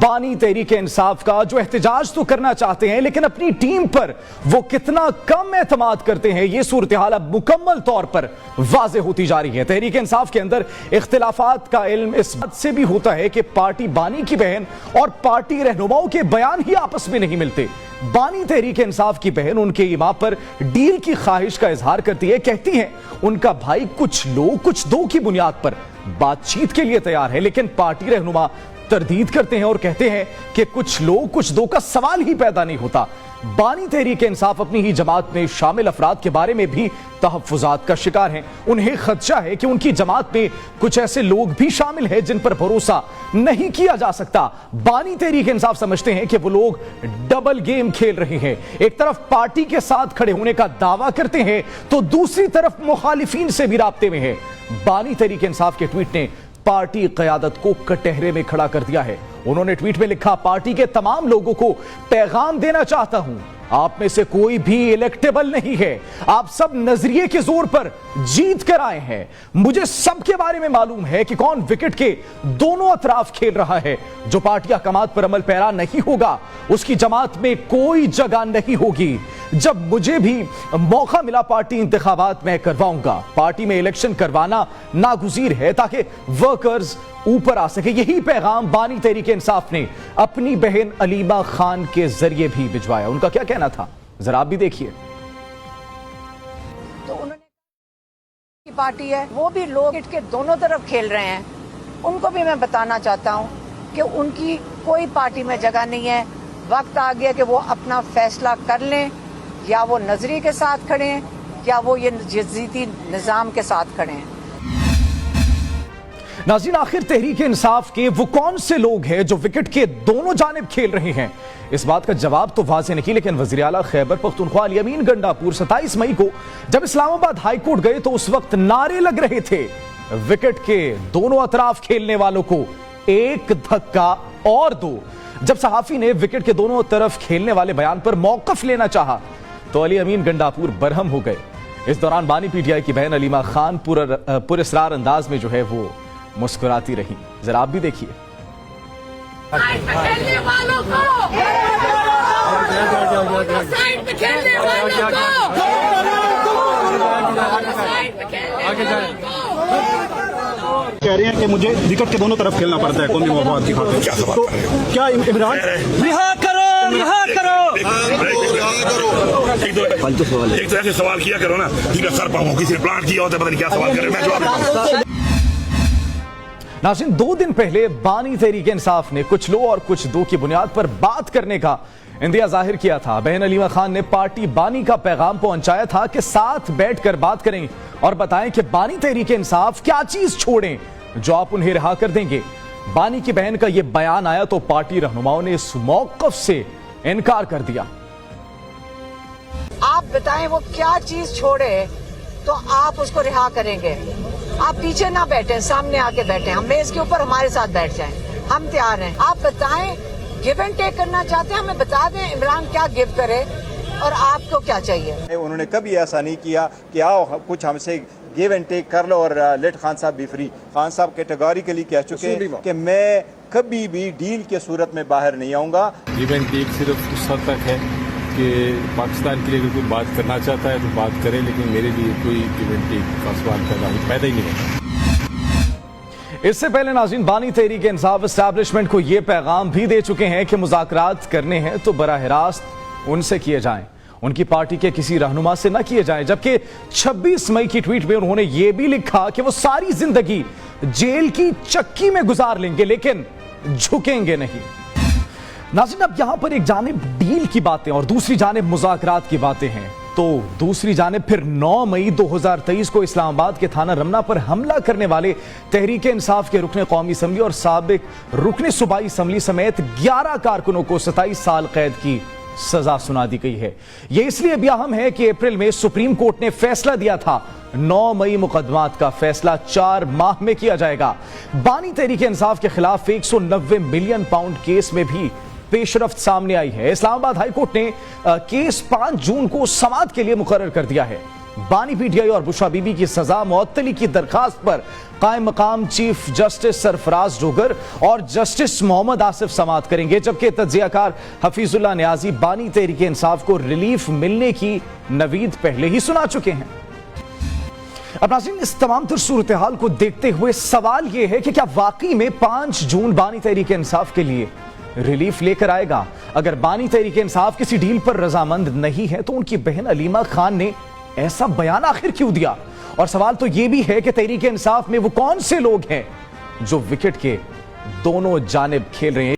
बानी तहरीक इंसाफ का, जो एहतजाज तो करना चाहते हैं लेकिन अपनी टीम पर वो कितना कम एतमाद करते हैं, यह सूरत हाल अब मुकम्मल तौर पर वाज़ेह होती जा रही है। तहरीक इंसाफ के अंदर इख्तिलाफात का इल्म इस बात से भी होता है कि पार्टी बानी की बहन और पार्टी रहनुमाओं के बयान ही आपस में नहीं मिलते। बानी तहरीक इंसाफ की बहन उनके इमाम पर डील की ख्वाहिश का इजहार करती है, कहती है उनका भाई कुछ लोग कुछ दो की बुनियाद पर बातचीत के लिए तैयार है, लेकिन पार्टी रहनुमा तरदीद करते हैं और कहते हैं कि कुछ लोग कुछ दो का सवाल ही पैदा नहीं होता। बानी तहरीक इंसाफ अपनी ही जमात में शामिल अफराद के बारे में भी तहफ्फुजात का शिकार हैं। उन्हें खदशा है कि उनकी जमात में कुछ ऐसे लोग भी शामिल हैं जिन पर भरोसा नहीं किया जा सकता। बानी तहरीक इंसाफ समझते हैं कि वो लोग डबल गेम खेल रहे हैं, एक तरफ पार्टी के साथ खड़े होने का दावा करते हैं तो दूसरी तरफ मुखालिफिन से भी राब्ते में है। बानी तहरीक इंसाफ के ट्वीट ने पार्टी क़यादत को कटहरे में खड़ा कर दिया है। उन्होंने ट्वीट में लिखा, पार्टी के तमाम लोगों को पैगाम देना चाहता हूं, आप में से कोई भी इलेक्टेबल नहीं है, आप सब नजरिए के जोर पर जीत कर आए हैं। मुझे सबके बारे में मालूम है कि कौन विकेट के दोनों अतराफ खेल रहा है। जो पार्टी अहकामात पर अमल पैरा नहीं होगा उसकी जमात में कोई जगह नहीं होगी। जब मुझे भी मौका मिला पार्टी इंतखाबात में करवाऊंगा। पार्टी में इलेक्शन करवाना नागुज़ीर है ताकि वर्कर्स ऊपर आ सके। यही पैगाम बानी तहरीक इंसाफ ने अपनी बहन अलीमा खान के जरिए भी भिजवाया। उनका क्या कहना था जरा आप भी देखिए। तो उन्होंने पार्टी है, वो भी लोग के दोनों तरफ खेल रहे हैं। उनको भी मैं बताना चाहता हूं कि उनकी कोई पार्टी में जगह नहीं है। वक्त आ गया कि वो अपना फैसला कर लें, या वो नजरी के साथ खड़े हैं या वो ये जजीती निजाम के साथ खड़े हैं। नाज़रीन, आखिर तहरीक इंसाफ के वो कौन से लोग हैं जो विकेट के दोनों जानिब खेल रहे हैं? इस बात का जवाब तो वाज़ेह नहीं, लेकिन वज़ीर आला खैबर पख्तूनख्वा अली अमीन गंडापुर 27 मई को जब इस्लामाबाद हाई कोर्ट गए तो उस वक्त नारे लग रहे थे, विकेट के दोनों अतराफ खेलने वालों को एक धक्का और दो। जब सहाफी ने विकेट के दोनों तरफ खेलने वाले बयान पर मौक़िफ़ लेना चाहा तो अली अमीन गंडापुर बरहम हो गए। इस दौरान बानी पीटीआई की बहन अलीमा खान पुरस्रार अंदाज में जो है वो मुस्कुराती रही। जरा आप भी देखिए। खेलने वालों को साइड पे खेलने वालों को कह रहे हैं कि मुझे विकेट के दोनों तरफ खेलना पड़ता है कौमी मफाद की खातिर। तो क्या इमरान रिहा करो एक तरह से सवाल किया करो ना, ठीक है सर पाऊँ किसी ने प्लान किया होता है, पता नहीं क्या सवाल करे, मैं जवाब। नाज़रीन, 2 दिन पहले बानी तहरीक इंसाफ ने कुछ लो और कुछ दो की बुनियाद पर बात करने का इंदिया जाहिर किया था। बहन अलीमा खान ने पार्टी बानी का पैगाम पहुंचाया था कि साथ बैठकर बात करें और बताएं कि बानी तहरीक इंसाफ क्या चीज छोड़ें जो आप उन्हें रिहा कर देंगे। बानी की बहन का यह बयान आया तो पार्टी रहनुमाओं ने इस मौक़िफ़ से इनकार कर दिया। आप बताएं वो क्या चीज छोड़े तो आप उसको रिहा करेंगे। आप पीछे ना बैठे, सामने आके बैठे, हम मेज के ऊपर हमारे साथ बैठ जाएं, हम तैयार हैं। आप बताएं, गिव एंड टेक करना चाहते हैं, हमें बता दें इमरान क्या गिव करे और आपको क्या चाहिए। उन्होंने कभी ऐसा नहीं किया कि आओ कुछ हमसे गिव एंड टेक कर लो और लेट खान साहब भी फ्री। खान साहब कैटेगोरिकली कह चुके हैं कि मैं कभी भी डील के सूरत में बाहर नहीं आऊंगा। गिव एंड टेक सिर्फ उस हद तक है कि पाकिस्तान के लिए अगर कोई बात करना चाहता है तो बात करे, लेकिन मेरे लिए कोई गिव एंड टेक का सवाल पैदा ही नहीं है। इससे पहले नाज़रीन, बानी तहरीक इंसाफ एस्टैब्लिशमेंट को यह पैगाम भी दे चुके हैं कि मुज़ाकरात करने हैं तो बराह रास्त उनसे किए जाएं, उनकी पार्टी के किसी रहनुमा से न किए जाएं। जबकि 26 मई की ट्वीट में उन्होंने यह भी लिखा कि वो सारी जिंदगी जेल की चक्की में गुजार लेंगे लेकिन झुकेंगे नहीं। नाज़रीन, अब यहां पर एक जानिब डील की बातें और दूसरी जानिब मुज़ाकरात की बातें हैं, तो दूसरी जानिब फिर 9 मई 2023 को इस्लामाबाद के थाना रमना पर हमला करने वाले तहरीक इंसाफ के रुकने कौमी असम्बली और साबिक रुकने सूबाई असम्बली समेत 11 कारकुनों को 27 साल कैद की सजा सुना दी गई है। यह इसलिए भी अहम है कि अप्रैल में सुप्रीम कोर्ट ने फैसला दिया था 9 मई मुकदमात का फैसला 4 माह में किया जाएगा। बानी तहरीक इंसाफ के खिलाफ 190 मिलियन पाउंड केस में भी पेशरफ्त सामने आई है। इस्लामाबाद हाई कोर्ट ने केस 5 जून को समाअत के लिए मुकर्रर कर दिया है। बानी पीटीआई और बुशरा बीबी की सजा मुअत्तली की दरखास्त पर कायम मकाम चीफ जस्टिस सरफराज डोगर और जस्टिस मोहम्मद आसिफ समाअत करेंगे, जबकि तज्जियाकार हफीजुल्लाह नियाजी बानी तहरीक इंसाफ को रिलीफ मिलने की नवीद पहले ही सुना चुके हैं। अब नाज़रीन, इस तमाम तर सूरत हाल को देखते हुए सवाल यह है कि क्या वाकई में 5 जून बानी तहरीक इंसाफ के लिए रिलीफ लेकर आएगा? अगर बानी तहरीक इंसाफ किसी डील पर रजामंद नहीं है तो उनकी बहन अलीमा खान ने ऐसा बयान आखिर क्यों दिया? और सवाल तो यह भी है कि तहरीक इंसाफ में वो कौन से लोग हैं जो विकेट के दोनों जानिब खेल रहे हैं।